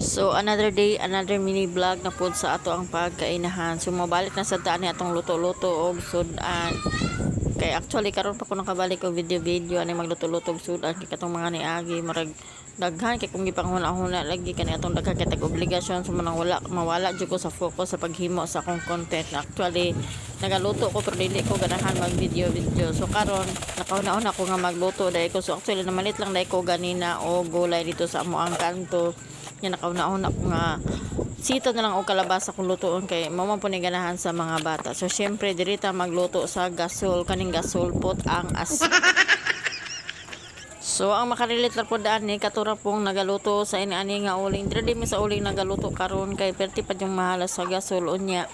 So another day, another mini vlog na pod sa ato ang pagkainahan. So mabalik na sa daan ni atong luto-luto og sudan. Kay actually karon pa ko nakabalik og video ani magluto-luto og sudan kay katong mga niagi marag daghan kay kung gipanghuna-huna lagi kani atong daghan kay tag-obligasyon so manang wala mawala jud ko sa focus sa paghimo sa akong content. Actually nagaluto ko pero dili ko ganahan mag video. So karon nakauna-una ako nga magluto dai ko. So actually namalit lang dai ko ganina o gulay dito sa amo ang kanto. Yan nakauna-una ko nga sito na lang o kalabasa kung lutoon kay mama po ni ganahan sa mga bata. So syempre dirita magluto sa gasol kaning gasol pot ang as. So ang makarelate lang po daan ni katura pong nagaluto sa ani nga uling. Dili mi sa uling nagaluto karon kay perti pa yung mahalas sa gasol unya.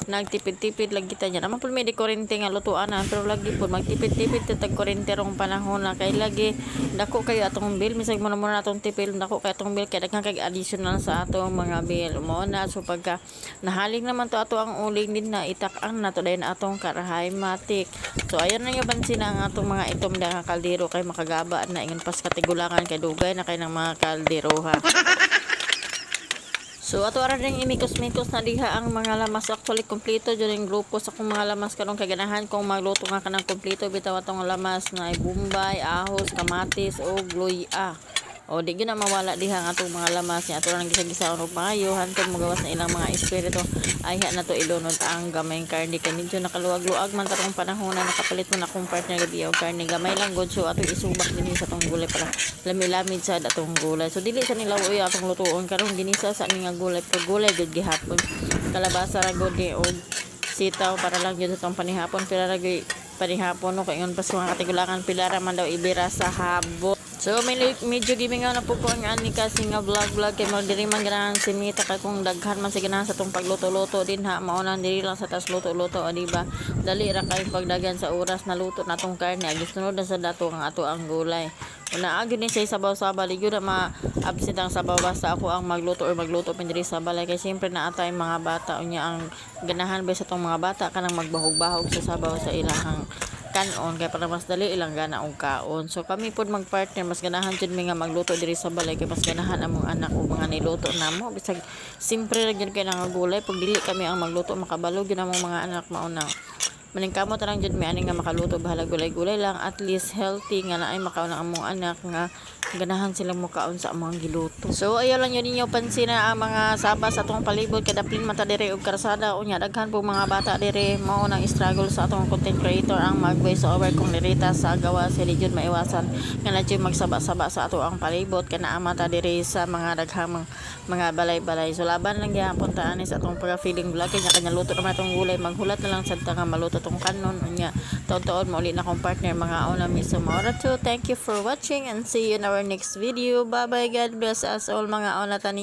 Nagtipid-tipid lang kita niya. Naman po may di kurente nga lutuanan pero lagi po magtipid-tipid tag kurente rong panahon na kay lagi dako kayo atong bill misag mo na muna atong tipil dako kay atong bill kay daghan kay additional sa atong mga bill mo na. So pagka nahaling naman to ato ang uling din na itak-an na to dayon atong karahay matik. So ayon na yung bansin ang atong mga itom nga kaldero kay makagaba na ingon pas katigulangan kay dugay na kay ng mga kaldero ha. So ato ara ring imikos-mikos na diha ang mga lamas actually kompleto during grupo sa akong mga lamas karon kay ganahan kong magluto nga kanang kompleto bitaw atong lamas na bumbay, ahos, kamatis o luya. O di gyud na mawala diha ang atong mga lamas ni ato ra nang gisa-gisa og maayo hantod magawas na ilang mga espiritu ay na to ilunod ang gamay karne kay medyo nakaluwag-luag man karong panahon na nakapalit man akong partner gabi og karne gamay lang gud so ato isubak dinhi sa tong gulay para lami-lamid sa atong gulay. So dili sa nilaw uy atong lutuon karon ginisa sa aming nga gulay pero gulay gud gihapon kalabasa ra gud ni og sitaw para lang gud sa tong panihapon pila ra gyud panihapon no kay ingon pas mga katigulangan pila ra man daw ibira sa habo. So medyo giving na po ko ang ani kasi nga vlog kay mo diri man ganahan simita kay kung daghan man sa ganahan sa tong pagluto-luto din ha maunan diri lang sa tas luto-luto o diba dali ra kay pagdagan sa oras na luto natong karne agi sunod na sa dato ang ato ang gulay. Una agi ni say sabaw-sabaw ligyo na ma-absent ang sabaw basta ako ang magluto or magluto pin diri sa balay kay siyempre na atay mga bata unya ang ganahan ba sa tong mga bata kanang magbahog-bahog sa sabaw sa ilahang kanon kay para mas dali ilang gana og kaon. So kami pod magpartner mas ganahan jud mi nga magluto diri sa balay kay mas ganahan among anak og mga niluto namo bisag simpre ra gyud kay nga gulay pag dili kami ang magluto makabalo gyud among mga anak mauna. Maningkamot ra lang jud mi ani nga makaluto bahala gulay-gulay lang at least healthy nga naay makaon ang among anak nga ganahan silang mukaon sa among giluto. So ayo lang yun ninyo pansin na ang mga sabas sa atong palibot kada plin mata dire og karsada unya daghan po mga bata dire mao nang struggle sa atong content creator ang mag-voice over kung nirita sa gawa sila jud maiwasan nga na jud magsaba-saba sa ato ang palibot kana mata dire sa mga daghang mga balay-balay. So laban lang gyapon ta ani sa atong pag-feeling vlog kanya luto naman atong gulay maghulat na lang sad ta nga maluto tong kanon unya taon-taon mo uli na akong partner mga una mi sumora to. Thank you for watching and see you in our next video. Bye bye, God bless us all mga ona tani.